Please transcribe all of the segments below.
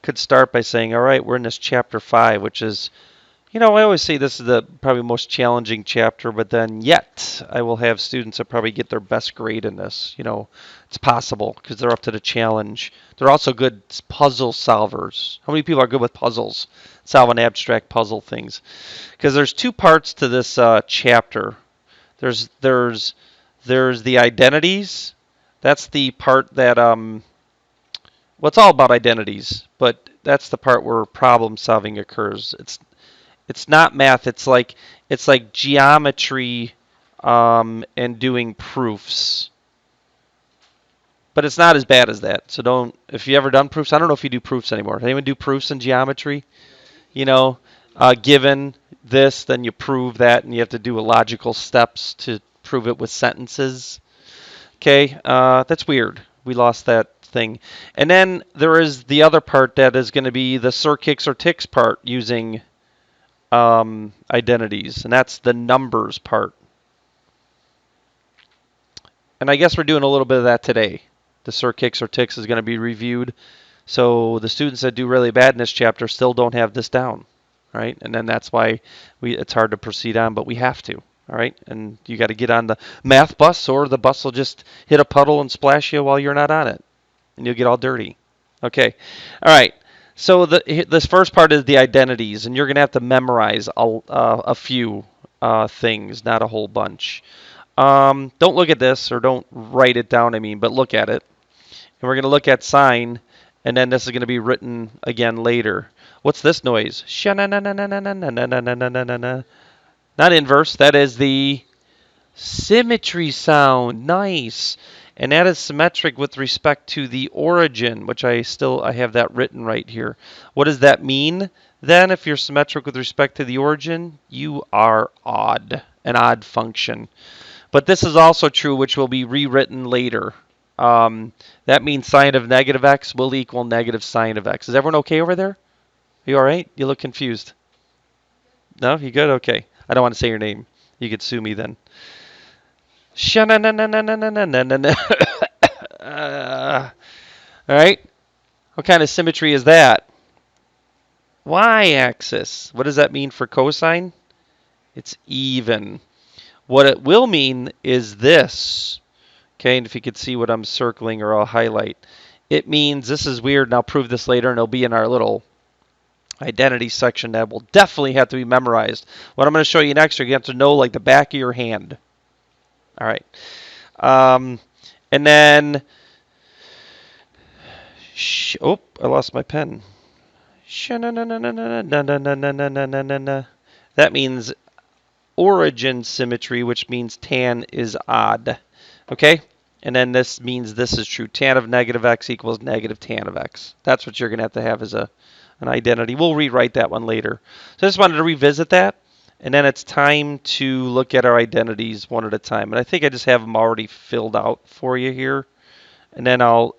could start by saying, all right, we're in this chapter 5, which is, I always say this is the probably most challenging chapter, but then yet I will have students that probably get their best grade in this. It's possible because they're up to the challenge. They're also good puzzle solvers. How many people are good with puzzles? Solving abstract puzzle things. Because there's two parts to this chapter. There's the identities. That's the part that well, it's all about identities, but that's the part where problem solving occurs. It's not math. It's like geometry and doing proofs. But it's not as bad as that. So don't. If you ever done proofs, I don't know if you do proofs anymore. Does anyone do proofs in geometry? You know, given this, then you prove that, and you have to do a logical steps to prove it with sentences. Okay, that's weird. We lost that thing. And then there is the other part that is going to be the cirkix or ticks part using identities, and that's the numbers part. And I guess we're doing a little bit of that today. The cirkix or ticks is going to be reviewed. So the students that do really bad in this chapter still don't have this down, right? And then that's why it's hard to proceed on, but we have to, all right? And you got to get on the math bus, or the bus will just hit a puddle and splash you while you're not on it, and you'll get all dirty. Okay, all right. So this first part is the identities, and you're going to have to memorize a few things, not a whole bunch. Don't look at this, or don't write it down, but look at it. And we're going to look at sign, and then this is going to be written again later. What's this noise? Not inverse. That is the symmetry sound. Nice. And that is symmetric with respect to the origin, which I have that written right here. What does that mean? Then if you're symmetric with respect to the origin, you are odd, an odd function. But this is also true, which will be rewritten later. That means sine of negative x will equal negative sine of x. Is everyone okay over there? Are you all right? You look confused. No? You good? Okay. I don't want to say your name. You could sue me then. All right. What kind of symmetry is that? Y-axis. What does that mean for cosine? It's even. What it will mean is this. Okay, and if you could see what I'm circling or I'll highlight, it means this is weird, and I'll prove this later, and it'll be in our little identity section that will definitely have to be memorized. What I'm going to show you next, you have to know like the back of your hand. All right. And then, I lost my pen. That means origin symmetry, which means tan is odd. Okay? And then this means this is true. Tan of negative x equals negative tan of x. That's what you're going to have as an identity. We'll rewrite that one later. So I just wanted to revisit that. And then it's time to look at our identities one at a time. And I think I just have them already filled out for you here. And then I'll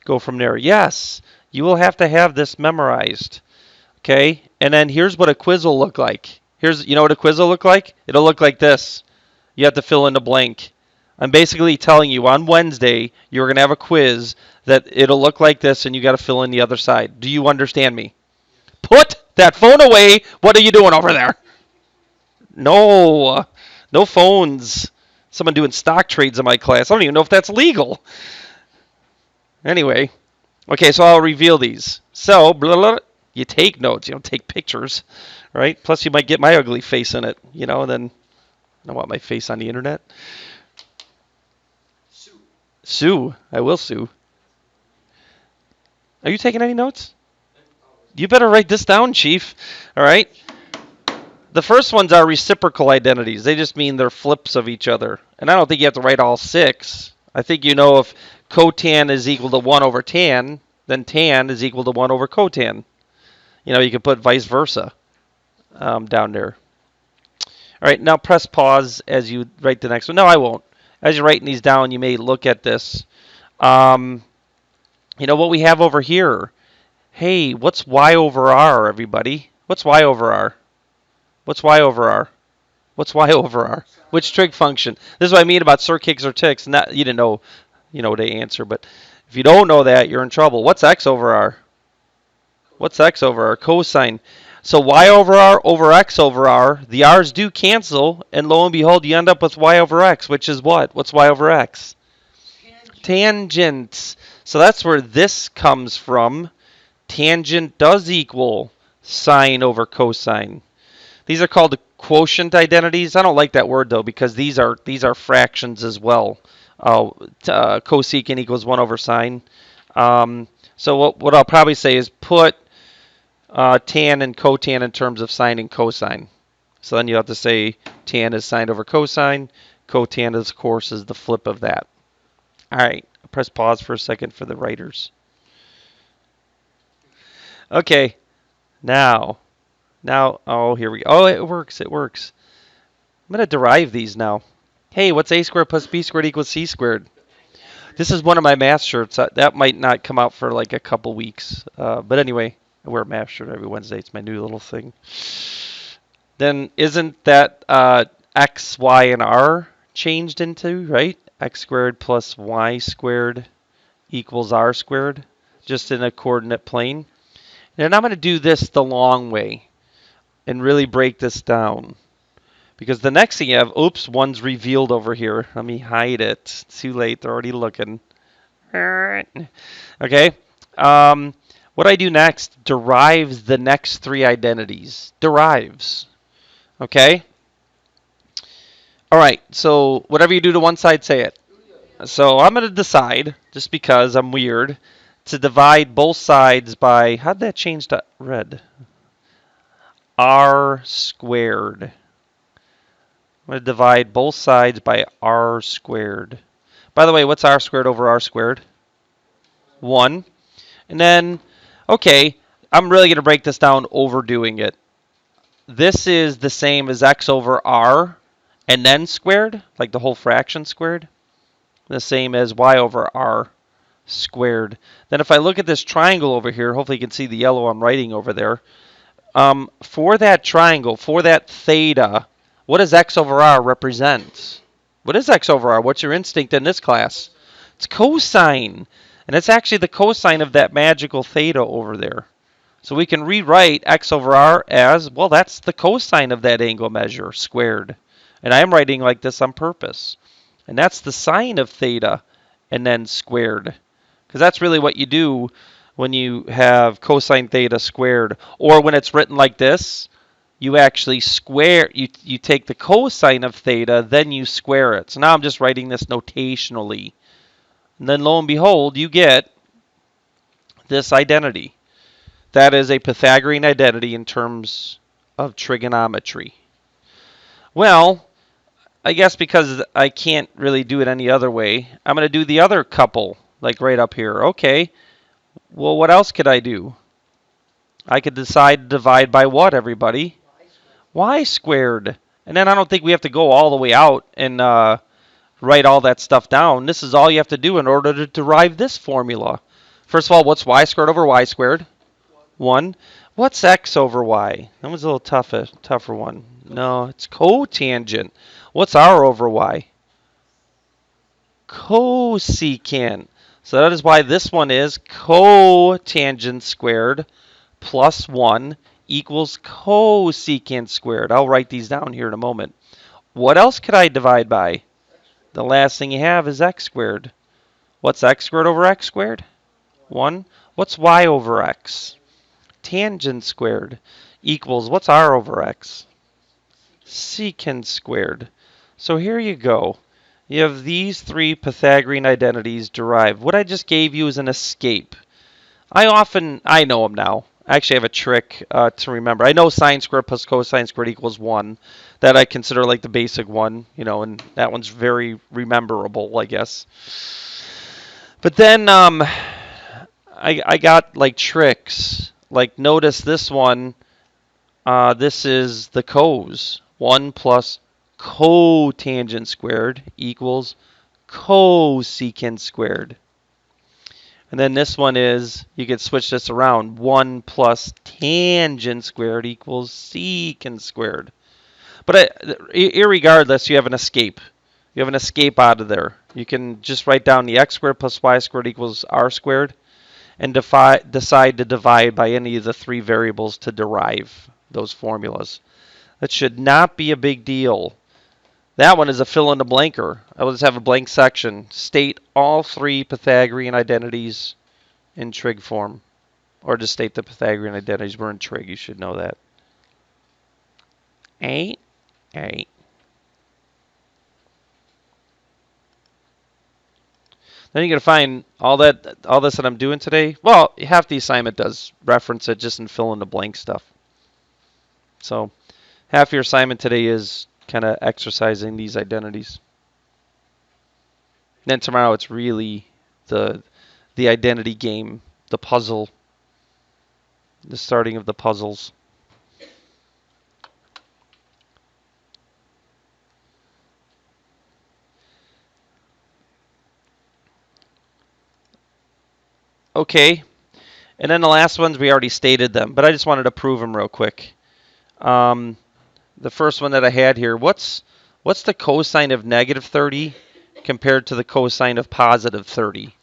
go from there. Yes, you will have to have this memorized. Okay? And then here's what a quiz will look like. You know what a quiz will look like? It'll look like this. You have to fill in the blank. I'm basically telling you on Wednesday you're going to have a quiz that it'll look like this, and you got to fill in the other side. Do you understand me? Put that phone away. What are you doing over there? No, no phones. Someone doing stock trades in my class. I don't even know if that's legal. Anyway, okay, so I'll reveal these. So, blah, blah, blah, you take notes. You don't take pictures, right? Plus, you might get my ugly face in it, and then I don't want my face on the internet. Sue. I will sue. Are you taking any notes? You better write this down, Chief. All right? The first ones are reciprocal identities. They just mean they're flips of each other. And I don't think you have to write all 6. I think if cotan is equal to 1 over tan, then tan is equal to 1 over cotan. You can put vice versa down there. All right, now press pause as you write the next one. No, I won't. As you're writing these down, you may look at this. What we have over here. Hey, what's y over r, everybody? What's y over r? What's y over r? What's y over r? Which trig function? This is what I mean about cirkix or ticks. You didn't know, the answer, but If you don't know that, you're in trouble. What's x over r? What's x over r? Cosine. So y over x over r, the r's do cancel, and lo and behold, you end up with y over x, which is what? What's y over x? Tangent. So that's where this comes from. Tangent does equal sine over cosine. These are called quotient identities. I don't like that word though because these are fractions as well. Cosecant equals 1 over sine. So what I'll probably say is put tan and cotan in terms of sine and cosine. So then you have to say tan is sine over cosine. Cotan, of course, is the flip of that. All right. Press pause for a second for the writers. Okay. Now, oh, here we go. Oh, it works. It works. I'm going to derive these now. Hey, what's a squared plus b squared equals c squared? This is one of my math shirts. That might not come out for like a couple weeks. But anyway, I wear a math shirt every Wednesday. It's my new little thing. Then isn't that x, y, and r changed into, right? X squared plus y squared equals r squared, just in a coordinate plane. And I'm going to do this the long way and really break this down. Because the next thing you have, oops, one's revealed over here. Let me hide it. It's too late. They're already looking. Okay. What I do next derives the next three identities. Derives. Okay. All right. So whatever you do to one side, say it. So I'm going to decide, just because I'm weird, to divide both sides by, how'd that change to red? R squared. I'm going to divide both sides by r squared. By the way, what's r squared over r squared? 1. And then, okay, I'm really going to break this down overdoing it. This is the same as x over r and then squared, like the whole fraction squared. The same as y over r squared. Then if I look at this triangle over here, hopefully you can see the yellow I'm writing over there. For that triangle, for that theta, what does x over r represent? What is x over r? What's your instinct in this class? It's cosine. And it's actually the cosine of that magical theta over there. So we can rewrite x over r as, well, that's the cosine of that angle measure squared. And I am writing like this on purpose. And that's the sine of theta and then squared. Because that's really what you do when you have cosine theta squared. Or when it's written like this, you actually square, you take the cosine of theta, then you square it. So now I'm just writing this notationally. And then lo and behold, you get this identity. That is a Pythagorean identity in terms of trigonometry. Well, I guess because I can't really do it any other way, I'm going to do the other couple, like right up here. Okay, well, what else could I do? I could decide to divide by what, everybody? Y squared. And then I don't think we have to go all the way out and write all that stuff down. This is all you have to do in order to derive this formula. First of all, what's y squared over y squared? 1. What's x over y? That was a little tougher one. No, it's cotangent. What's r over y? Cosecant. So that is why this one is cotangent squared plus 1 equals cosecant squared. I'll write these down here in a moment. What else could I divide by? The last thing you have is x squared. What's x squared over x squared? 1. What's y over x? Tangent squared equals, what's r over x? Secant squared. So here you go. You have these three Pythagorean identities derived. What I just gave you is an escape. I know them now. I actually have a trick to remember. I know sine squared plus cosine squared equals 1. That I consider like the basic one, and that one's very rememberable, I guess. But then I got like tricks. Like notice this one, this is the cos. 1 plus cotangent squared equals cosecant squared. And then this one is, you could switch this around. 1 plus tangent squared equals secant squared. But irregardless, you have an escape. You have an escape out of there. You can just write down the x squared plus y squared equals r squared and decide to divide by any of the three variables to derive those formulas. That should not be a big deal. That one is a fill in the blanker. I will just have a blank section. State all three Pythagorean identities in trig form. Or just state the Pythagorean identities were in trig. You should know that. 8, 8. Then you're going to find all this that I'm doing today. Well, half the assignment does reference it just in fill in the blank stuff. So half your assignment today is kind of exercising these identities. Then tomorrow it's really the identity game, the puzzle, the starting of the puzzles. Okay, and then the last ones we already stated them, but I just wanted to prove them real quick. The first one that I had here, what's the cosine of negative 30 compared to the cosine of positive 30? And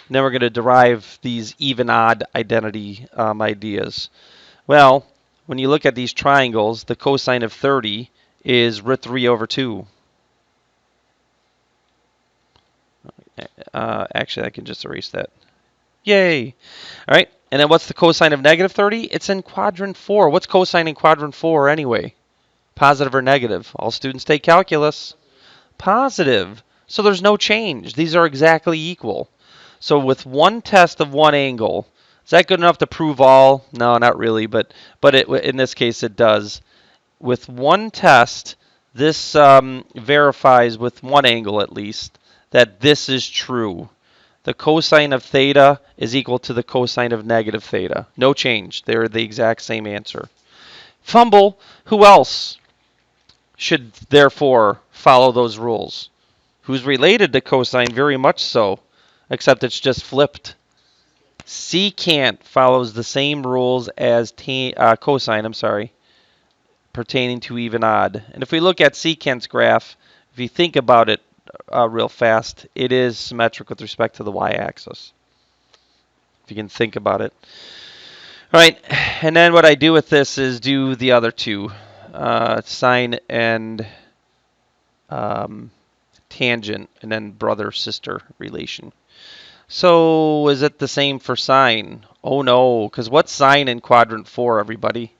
then we're going to derive these even-odd identity ideas. Well, when you look at these triangles, the cosine of 30 is root 3 over 2. Actually, I can just erase that. Yay! All right, and then what's the cosine of negative 30? It's in quadrant 4. What's cosine in quadrant 4 anyway? Positive or negative? All students take calculus. Positive. So there's no change. These are exactly equal. So with one test of one angle, is that good enough to prove all? No, not really, but in this case it does. With one test, this verifies with one angle at least that this is true. The cosine of theta is equal to the cosine of negative theta. No change. They're the exact same answer. Fumble. Who else should therefore follow those rules? Who's related to cosine? Very much so, except it's just flipped. Secant follows the same rules as cosine, pertaining to even odd. And if we look at secant's graph, if you think about it real fast, it is symmetric with respect to the y-axis. If you can think about it. All right, and then what I do with this is do the other two, sine and tangent, and then brother-sister relation. So is it the same for sine? Oh no, because what's sine in quadrant 4, everybody?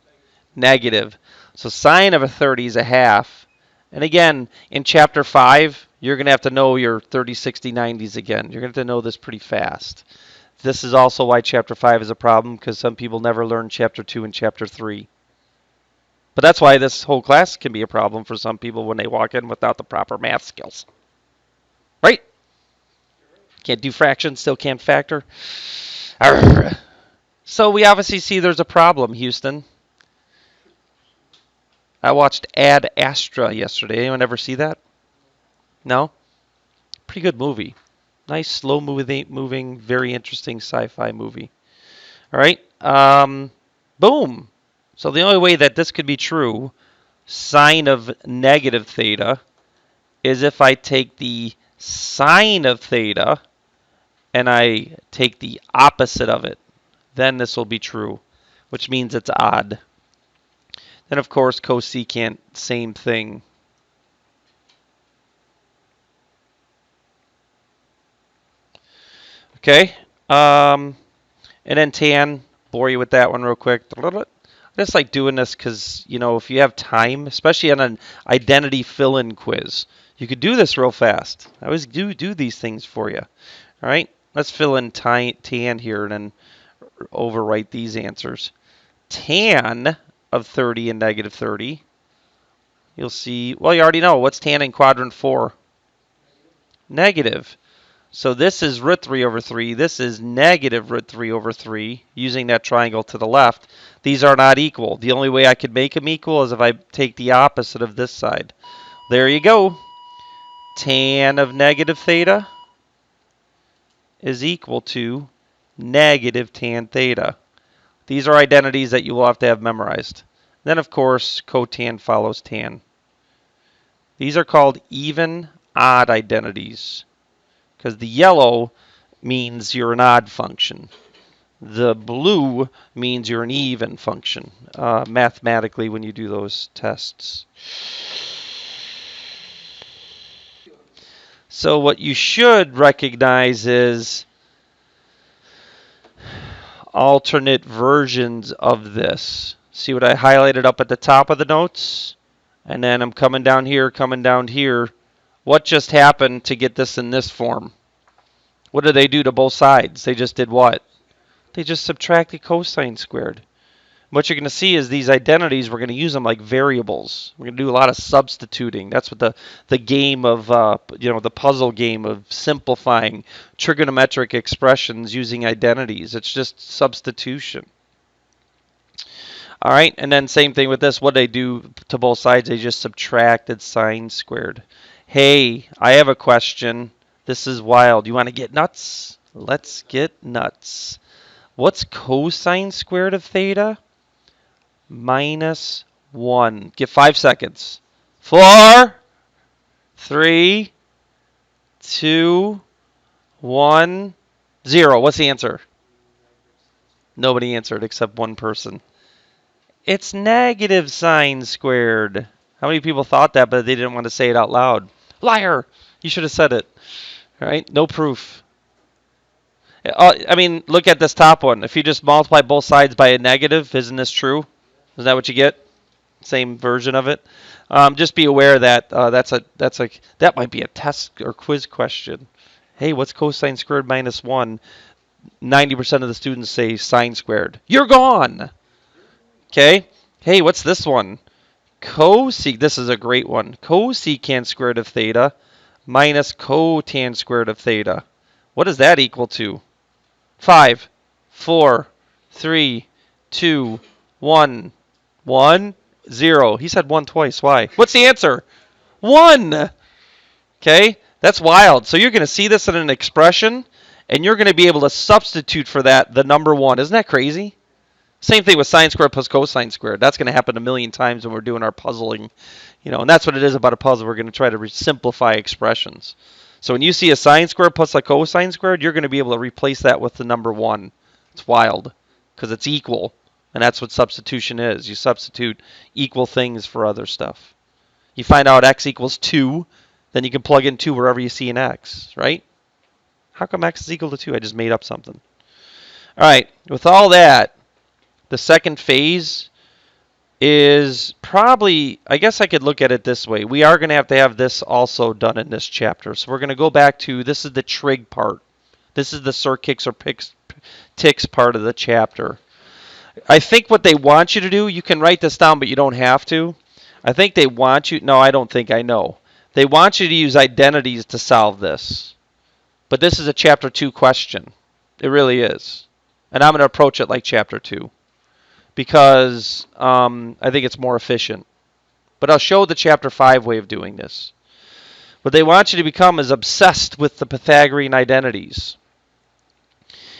Negative. So sine of a 30 is a half. And again, in chapter 5, you're going to have to know your 30, 60, 90s again. You're going to have to know this pretty fast. This is also why chapter 5 is a problem, because some people never learn chapter 2 and chapter 3. But that's why this whole class can be a problem for some people when they walk in without the proper math skills. Right? Can't do fractions, still can't factor. Arrgh. So we obviously see there's a problem, Houston. I watched Ad Astra yesterday. Anyone ever see that? No? Pretty good movie. Nice, slow-moving, very interesting sci-fi movie. All right. Boom. So the only way that this could be true, sine of negative theta, is if I take the sine of theta and I take the opposite of it. Then this will be true, which means it's odd. Then, of course, cosecant, same thing. Okay. And then tan, bore you with that one real quick. I just like doing this because, you know, if you have time, especially on an identity fill-in quiz, you could do this real fast. I always do these things for you. All right. Let's fill in tan here and then overwrite these answers. Tan of 30 and negative 30. You'll see, well, you already know. What's tan in quadrant 4? Negative. So this is root 3 over 3. This is negative root 3 over 3, using that triangle to the left. These are not equal. The only way I could make them equal is if I take the opposite of this side. There you go. Tan of negative theta is equal to negative tan theta. These are identities that you will have to have memorized. Then, of course, cotan follows tan. These are called even odd identities. Because the yellow means you're an odd function. The blue means you're an even function, mathematically, when you do those tests. So what you should recognize is alternate versions of this. See what I highlighted up at the top of the notes? And then I'm coming down here, coming down here. What just happened to get this in this form? What did they do to both sides? They just did what? They just subtracted cosine squared. What you're going to see is these identities, we're going to use them like variables. We're going to do a lot of substituting. That's what the game of, the puzzle game of simplifying trigonometric expressions using identities. It's just substitution. All right, and then same thing with this. What they do to both sides, they just subtracted sine squared. Hey, I have a question. This is wild. You want to get nuts? Let's get nuts. What's cosine squared of theta? Minus 1. Give 5 seconds. 4, 3, 2, 1, 0. What's the answer? Nobody answered except one person. It's negative sine squared. How many people thought that, but they didn't want to say it out loud? Liar! You should have said it. All right? No proof. I mean, look at this top one. If you just multiply both sides by a negative, isn't this true? Is that what you get? Same version of it. Just be aware that that might be a test or quiz question. Hey, what's cosine squared minus 1? 90% of the students say sine squared. You're gone! Okay? Hey, what's this one? This is a great one. Cosecant squared of theta minus cotan squared of theta. What does that equal to? 5, 4, 3, 2, 1, 1, 0. He said 1 twice. Why? What's the answer? 1. Okay? That's wild. So you're going to see this in an expression, and you're going to be able to substitute for that the number 1. Isn't that crazy? Same thing with sine squared plus cosine squared. That's going to happen a million times when we're doing our puzzling. And that's what it is about a puzzle. We're going to try to simplify expressions. So when you see a sine squared plus a cosine squared, you're going to be able to replace that with the number 1. It's wild because it's equal, and that's what substitution is. You substitute equal things for other stuff. You find out x equals 2, then you can plug in 2 wherever you see an x, right? How come x is equal to 2? I just made up something. All right, with all that, the second phase is probably, I guess I could look at it this way. We are going to have this also done in this chapter. So we're going to go back to, this is the trig part. This is the circ-kicks or ticks part of the chapter. I think what they want you to do, you can write this down, but you don't have to. I think they want you, no, I don't think, I know. They want you to use identities to solve this. But this is a chapter 2 question. It really is. And I'm going to approach it like chapter 2. Because I think it's more efficient. But I'll show the chapter 5 way of doing this. What they want you to become is obsessed with the Pythagorean identities.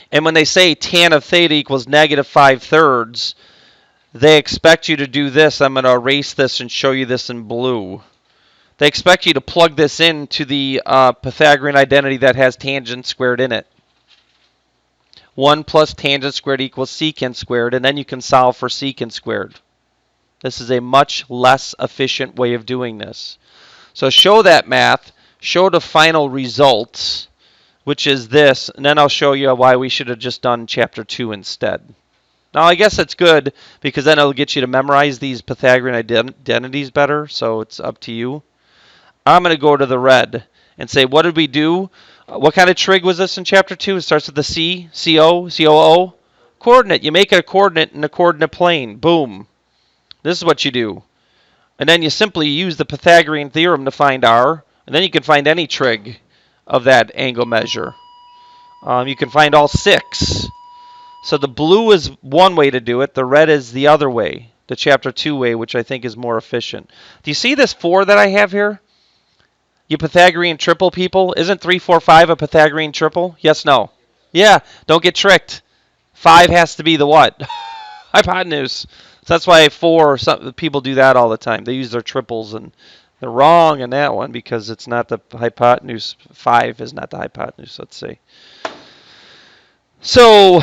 And when they say tan of theta equals negative 5/3, they expect you to do this. I'm going to erase this and show you this in blue. They expect you to plug this into the Pythagorean identity that has tangent squared in it. 1 plus tangent squared equals secant squared, and then you can solve for secant squared. This is a much less efficient way of doing this. So show that math, show the final results, which is this, and then I'll show you why we should have just done chapter 2 instead. Now, I guess it's good, because then it'll get you to memorize these Pythagorean identities better, so it's up to you. I'm going to go to the red and say, what did we do? What kind of trig was this in chapter 2? It starts with the C, CO, COO. Coordinate. You make a coordinate in a coordinate plane. Boom. This is what you do. And then you simply use the Pythagorean theorem to find R. And then you can find any trig of that angle measure. You can find all 6. So the blue is one way to do it. The red is the other way, the chapter 2 way, which I think is more efficient. Do you see this 4 that I have here? You Pythagorean triple people, isn't 3, 4, 5 a Pythagorean triple? Yes, no? Yeah, don't get tricked. 5 has to be the what? Hypotenuse. So that's why 4, some people do that all the time. They use their triples and They're wrong in that one because it's not the hypotenuse. 5 is not the hypotenuse, let's say. So,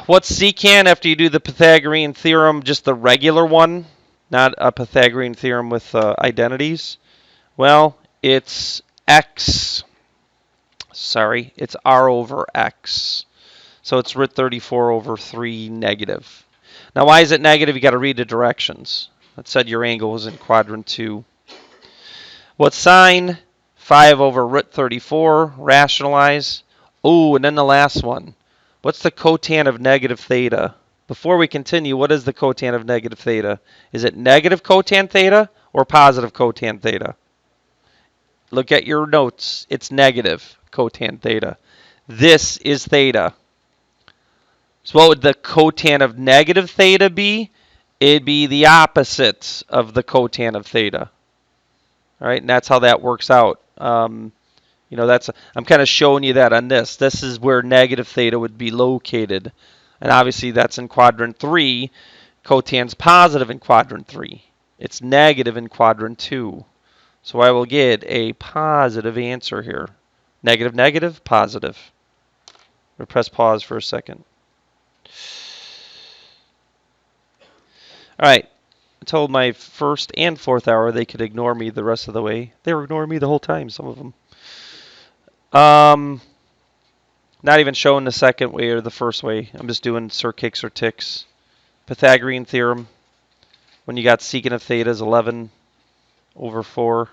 what's secant after you do the Pythagorean theorem, just the regular one, not a Pythagorean theorem with identities? Well, it's x. Sorry, it's r over x. So it's root 34 over 3 negative. Now, why is it negative? You got to read the directions. That said your angle was in quadrant 2. What's sine? 5 over root 34. Rationalize. Oh, and then the last one. What's the cotan of negative theta? Before we continue, what is the cotan of negative theta? Is it negative cotan theta or positive cotan theta? Look at your notes. It's negative cotan theta. This is theta. So what would the cotan of negative theta be? It'd be the opposite of the cotan of theta. All right, and that's how that works out. You know, I'm kind of showing you that on this. This is where negative theta would be located. And obviously that's in quadrant 3. Cotan's positive in quadrant 3. It's negative in quadrant 2. So I will get a positive answer here. Negative, negative, positive. We'll press pause for a second. All right. I told my first and fourth hour they could ignore me the rest of the way. They were ignoring me the whole time, some of them. Not even showing the second way or the first way. I'm just doing Sir Kicks or Ticks. Pythagorean theorem. When you got secant of theta is 11 over 4.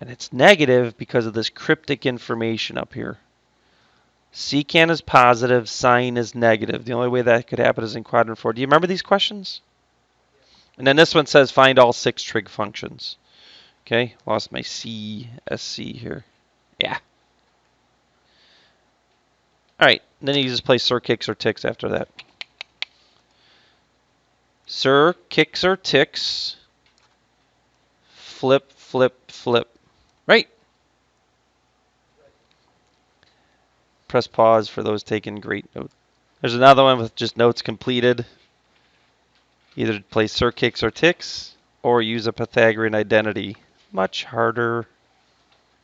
And it's negative because of this cryptic information up here. Secant is positive, sine is negative. The only way that could happen is in quadrant 4. Do you remember these questions? And then this one says find all 6 trig functions. Okay, lost my CSC here. Yeah. All right, then you just play Sir Kicks or Ticks after that. Sir Kicks or Ticks. Flip, flip, flip. Right? Press pause for those taking great note. There's another one with just notes completed. Either play Sir Kicks or Ticks or use a Pythagorean identity. Much harder.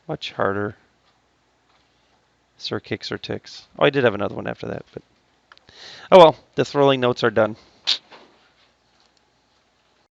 Much harder. Sir Kicks or Ticks. Oh, I did have another one after that, but oh well, the thrilling notes are done.